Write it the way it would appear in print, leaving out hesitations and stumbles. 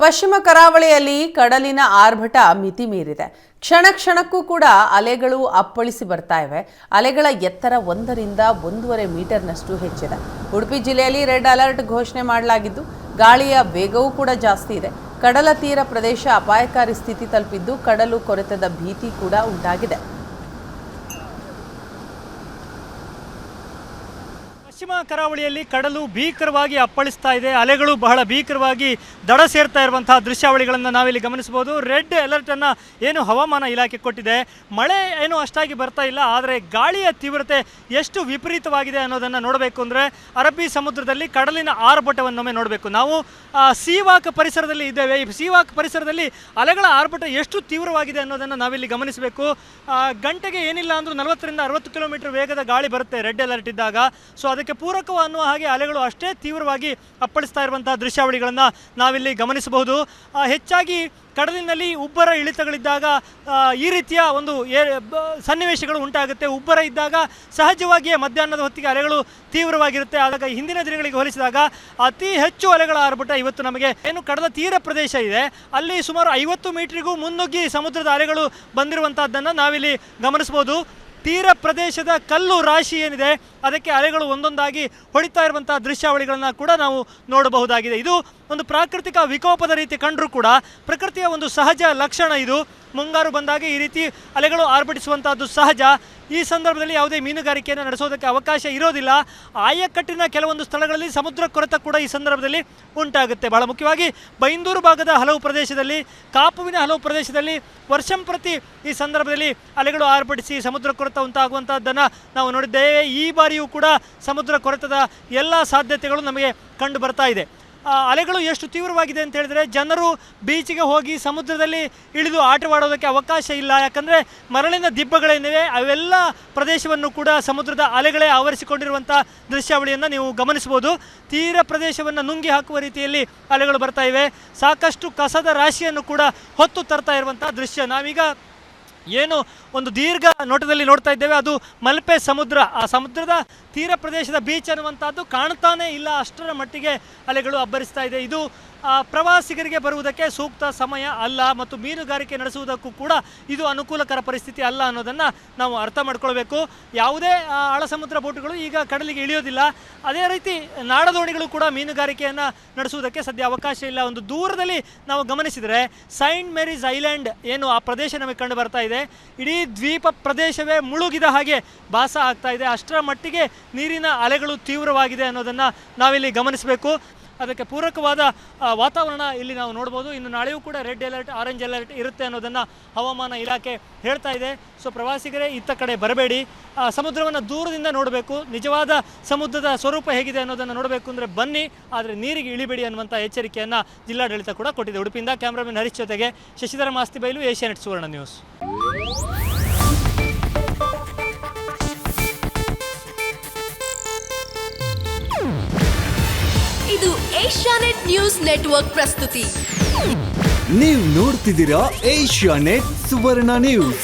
ಪಶ್ಚಿಮ ಕರಾವಳಿಯಲ್ಲಿ ಕಡಲಿನ ಆರ್ಭಟ ಮಿತಿ ಮೀರಿದೆ. ಕ್ಷಣ ಕ್ಷಣಕ್ಕೂ ಕೂಡ ಅಲೆಗಳು ಅಪ್ಪಳಿಸಿ ಬರ್ತಾ ಇವೆ. ಅಲೆಗಳ ಎತ್ತರ 1 ರಿಂದ 1.5 ಮೀಟರ್ನಷ್ಟು ಹೆಚ್ಚಿದೆ. ಉಡುಪಿ ಜಿಲ್ಲೆಯಲ್ಲಿ ರೆಡ್ ಅಲರ್ಟ್ ಘೋಷಣೆ ಮಾಡಲಾಗಿದ್ದು, ಗಾಳಿಯ ವೇಗವೂ ಕೂಡ ಜಾಸ್ತಿ ಇದೆ. ಕಡಲ ತೀರ ಪ್ರದೇಶ ಅಪಾಯಕಾರಿ ಸ್ಥಿತಿ ತಲುಪಿದ್ದು, ಕಡಲು ಕೊರೆತದ ಭೀತಿ ಕೂಡ ಉಂಟಾಗಿದೆ. ಪಶ್ಚಿಮ ಕರಾವಳಿಯಲ್ಲಿ ಕಡಲು ಭೀಕರವಾಗಿ ಅಪ್ಪಳಿಸ್ತಾ ಇದೆ. ಅಲೆಗಳು ಬಹಳ ಭೀಕರವಾಗಿ ದಡ ಸೇರ್ತಾ ಇರುವಂತಹ ದೃಶ್ಯಾವಳಿಗಳನ್ನು ನಾವಿಲ್ಲಿ ಗಮನಿಸಬಹುದು. ರೆಡ್ ಅಲರ್ಟನ್ನು ಏನು ಹವಾಮಾನ ಇಲಾಖೆ ಕೊಟ್ಟಿದೆ, ಮಳೆ ಏನು ಅಷ್ಟಾಗಿ ಬರ್ತಾ ಇಲ್ಲ, ಆದರೆ ಗಾಳಿಯ ತೀವ್ರತೆ ಎಷ್ಟು ವಿಪರೀತವಾಗಿದೆ ಅನ್ನೋದನ್ನು ನೋಡಬೇಕು ಅಂದರೆ ಅರಬ್ಬಿ ಸಮುದ್ರದಲ್ಲಿ ಕಡಲಿನ ಆರ್ಭಟವನ್ನೊಮ್ಮೆ ನೋಡಬೇಕು. ನಾವು ಸೀವಾಕ್ ಪರಿಸರದಲ್ಲಿ ಇದ್ದೇವೆ. ಈ ಸೀವಾಕ್ ಪರಿಸರದಲ್ಲಿ ಅಲೆಗಳ ಆರ್ಭಟ ಎಷ್ಟು ತೀವ್ರವಾಗಿದೆ ಅನ್ನೋದನ್ನು ನಾವಿಲ್ಲಿ ಗಮನಿಸಬೇಕು. ಗಂಟೆಗೆ ಏನಿಲ್ಲ ಅಂದರೂ 40 ರಿಂದ 60 ಕಿಲೋಮೀಟರ್ ವೇಗದ ಗಾಳಿ ಬರುತ್ತೆ ರೆಡ್ ಅಲರ್ಟ್ ಇದ್ದಾಗ. ಸೊ ಅದಕ್ಕೆ ಪೂರಕ ಅನ್ನುವ ಹಾಗೆ ಅಲೆಗಳು ಅಷ್ಟೇ ತೀವ್ರವಾಗಿ ಅಪ್ಪಳಿಸ್ತಾ ಇರುವಂತಹ ದೃಶ್ಯಾವಳಿಗಳನ್ನು ನಾವಿಲ್ಲಿ ಗಮನಿಸಬಹುದು. ಹೆಚ್ಚಾಗಿ ಕಡಲಿನಲ್ಲಿ ಉಬ್ಬರ ಇಳಿತಗಳಿದ್ದಾಗ ಈ ರೀತಿಯ ಒಂದು ಸನ್ನಿವೇಶಗಳು ಉಂಟಾಗುತ್ತೆ. ಉಬ್ಬರ ಇದ್ದಾಗ ಸಹಜವಾಗಿಯೇ ಮಧ್ಯಾಹ್ನದ ಹೊತ್ತಿಗೆ ಅಲೆಗಳು ತೀವ್ರವಾಗಿರುತ್ತೆ. ಆದಾಗ ಹಿಂದಿನ ದಿನಗಳಿಗೆ ಹೋಲಿಸಿದಾಗ ಅತಿ ಹೆಚ್ಚು ಅಲೆಗಳ ಆರ್ಭಟ ಇವತ್ತು ನಮಗೆ ಏನು ಕಡಲ ತೀರ ಪ್ರದೇಶ ಇದೆ, ಅಲ್ಲಿ ಸುಮಾರು 50 ಮೀಟರ್ಗೂ ಮುನ್ನುಗ್ಗಿ ಸಮುದ್ರದ ಅಲೆಗಳು ಬಂದಿರುವಂತಹದ್ದನ್ನು ನಾವಿಲ್ಲಿ ಗಮನಿಸಬಹುದು. ತೀರ ಪ್ರದೇಶದ ಕಲ್ಲು ರಾಶಿ ಏನಿದೆ, ಅದಕ್ಕೆ ಅಲೆಗಳು ಒಂದೊಂದಾಗಿ ಹೊಡಿತಾ ಇರುವಂತಹ ದೃಶ್ಯಾವಳಿಗಳನ್ನು ಕೂಡ ನಾವು ನೋಡಬಹುದಾಗಿದೆ. ಇದು ಒಂದು ಪ್ರಾಕೃತಿಕ ವಿಕೋಪದ ರೀತಿ ಕಂಡರೂ ಕೂಡ ಪ್ರಕೃತಿಯ ಒಂದು ಸಹಜ ಲಕ್ಷಣ. ಇದು ಮುಂಗಾರು ಬಂದಾಗ ಈ ರೀತಿ ಅಲೆಗಳು ಆರ್ಭಟಿಸುವಂತಹದ್ದು ಸಹಜ. ಈ ಸಂದರ್ಭದಲ್ಲಿ ಯಾವುದೇ ಮೀನುಗಾರಿಕೆಯನ್ನು ನಡೆಸೋದಕ್ಕೆ ಅವಕಾಶ ಇರೋದಿಲ್ಲ. ಆಯಕಟ್ಟಿನ ಕೆಲವೊಂದು ಸ್ಥಳಗಳಲ್ಲಿ ಸಮುದ್ರ ಕೊರೆತ ಕೂಡ ಈ ಸಂದರ್ಭದಲ್ಲಿ ಉಂಟಾಗುತ್ತೆ. ಬಹಳ ಮುಖ್ಯವಾಗಿ ಬೈಂದೂರು ಭಾಗದ ಹಲವು ಪ್ರದೇಶದಲ್ಲಿ, ಕಾಪುವಿನ ಹಲವು ಪ್ರದೇಶದಲ್ಲಿ ವರ್ಷಂಪ್ರತಿ ಈ ಸಂದರ್ಭದಲ್ಲಿ ಅಲೆಗಳು ಆರ್ಭಟಿಸಿ ಸಮುದ್ರ ಕೊರೆತ ಉಂಟಾಗುವಂತಹದ್ದನ್ನು ನಾವು ನೋಡಿದ್ದೇವೆ. ಈ ಬಾರಿಯೂ ಕೂಡ ಸಮುದ್ರ ಕೊರೆತದ ಎಲ್ಲ ಸಾಧ್ಯತೆಗಳು ನಮಗೆ ಕಂಡು ಬರ್ತಾ ಇದೆ. ಅಲೆಗಳು ಎಷ್ಟು ತೀವ್ರವಾಗಿದೆ ಅಂತ ಹೇಳಿದರೆ, ಜನರು ಬೀಚಿಗೆ ಹೋಗಿ ಸಮುದ್ರದಲ್ಲಿ ಇಳಿದು ಆಟವಾಡೋದಕ್ಕೆ ಅವಕಾಶ ಇಲ್ಲ. ಯಾಕಂದರೆ ಮರಳಿನ ದಿಬ್ಬಗಳೇನಿವೆ ಅವೆಲ್ಲ ಪ್ರದೇಶವನ್ನು ಕೂಡ ಸಮುದ್ರದ ಅಲೆಗಳೇ ಆವರಿಸಿಕೊಂಡಿರುವಂಥ ದೃಶ್ಯಾವಳಿಯನ್ನು ನೀವು ಗಮನಿಸ್ಬೋದು. ತೀರ ಪ್ರದೇಶವನ್ನು ನುಂಗಿ ಹಾಕುವ ರೀತಿಯಲ್ಲಿ ಅಲೆಗಳು ಬರ್ತಾ ಇವೆ. ಸಾಕಷ್ಟು ಕಸದ ರಾಶಿಯನ್ನು ಕೂಡ ಹೊತ್ತು ತರ್ತಾ ಇರುವಂಥ ದೃಶ್ಯ ನಾವೀಗ ಏನು ಒಂದು ದೀರ್ಘ ನೋಟದಲ್ಲಿ ನೋಡ್ತಾ ಇದ್ದೇವೆ. ಅದು ಮಲ್ಪೆ ಸಮುದ್ರ. ಆ ಸಮುದ್ರದ ತೀರ ಪ್ರದೇಶದ ಬೀಚ್ ಅನ್ನುವಂಥದ್ದು ಕಾಣ್ತಾನೇ ಇಲ್ಲ, ಅಷ್ಟರ ಮಟ್ಟಿಗೆ ಅಲೆಗಳು ಅಬ್ಬರಿಸ್ತಾ ಇದೆ. ಇದು ಪ್ರವಾಸಿಗರಿಗೆ ಬರುವುದಕ್ಕೆ ಸೂಕ್ತ ಸಮಯ ಅಲ್ಲ, ಮತ್ತು ಮೀನುಗಾರಿಕೆ ನಡೆಸುವುದಕ್ಕೂ ಕೂಡ ಇದು ಅನುಕೂಲಕರ ಪರಿಸ್ಥಿತಿ ಅಲ್ಲ ಅನ್ನೋದನ್ನು ನಾವು ಅರ್ಥ ಮಾಡ್ಕೊಳ್ಬೇಕು. ಯಾವುದೇ ಆಳಸಮುದ್ರ ಬೋಟುಗಳು ಈಗ ಕಡಲಿಗೆ ಇಳಿಯೋದಿಲ್ಲ. ಅದೇ ರೀತಿ ನಾಡದೋಣಿಗಳು ಕೂಡ ಮೀನುಗಾರಿಕೆಯನ್ನು ನಡೆಸುವುದಕ್ಕೆ ಸದ್ಯ ಅವಕಾಶ ಇಲ್ಲ. ಒಂದು ದೂರದಲ್ಲಿ ನಾವು ಗಮನಿಸಿದರೆ ಸೈಂಟ್ ಮೇರೀಸ್ ಐಲ್ಯಾಂಡ್ ಏನು ಆ ಪ್ರದೇಶ ನಮಗೆ ಕಂಡು ಬರ್ತಾ ಇದೆ. ಇಡೀ ದ್ವೀಪ ಪ್ರದೇಶವೇ ಮುಳುಗಿದ ಹಾಗೆ ಭಾಸ ಆಗ್ತಾ ಇದೆ. ಅಷ್ಟರ ಮಟ್ಟಿಗೆ ನೀರಿನ ಅಲೆಗಳು ತೀವ್ರವಾಗಿದೆ ಅನ್ನೋದನ್ನು ನಾವಿಲ್ಲಿ ಗಮನಿಸಬೇಕು. ಅದಕ್ಕೆ ಪೂರಕವಾದ ವಾತಾವರಣ ಇಲ್ಲಿ ನಾವು ನೋಡ್ಬೋದು. ಇನ್ನು ನಾಳೆಯೂ ಕೂಡ ರೆಡ್ ಅಲರ್ಟ್, ಆರೆಂಜ್ ಅಲರ್ಟ್ ಇರುತ್ತೆ ಅನ್ನೋದನ್ನು ಹವಾಮಾನ ಇಲಾಖೆ ಹೇಳ್ತಾ ಇದೆ. ಸೊ ಪ್ರವಾಸಿಗರೇ ಇತ್ತ ಕಡೆ ಬರಬೇಡಿ, ಸಮುದ್ರವನ್ನು ದೂರದಿಂದ ನೋಡಬೇಕು. ನಿಜವಾದ ಸಮುದ್ರದ ಸ್ವರೂಪ ಹೇಗಿದೆ ಅನ್ನೋದನ್ನು ನೋಡಬೇಕು ಅಂದರೆ ಬನ್ನಿ, ಆದರೆ ನೀರಿಗೆ ಇಳಿಬೇಡಿ ಅನ್ನುವಂಥ ಎಚ್ಚರಿಕೆಯನ್ನು ಜಿಲ್ಲಾಡಳಿತ ಕೂಡ ಕೊಟ್ಟಿದೆ. ಉಡುಪಿಯಿಂದ ಕ್ಯಾಮ್ರಾಮನ್ ಹರೀಶ್ ಜೊತೆಗೆ ಶಶಿಧರ ಮಾಸ್ತಿಬೈಲು, ಏಷ್ಯಾನೆಟ್ ಸುವರ್ಣ ನ್ಯೂಸ್. ಇದು ಏಷ್ಯಾನೆಟ್ ನ್ಯೂಸ್ ನೆಟ್ವರ್ಕ್ ಪ್ರಸ್ತುತಿ. ನೀವು ನೋಡ್ತಿದ್ದೀರಾ ಏಷ್ಯಾನೆಟ್ ಸುವರ್ಣ ನ್ಯೂಸ್.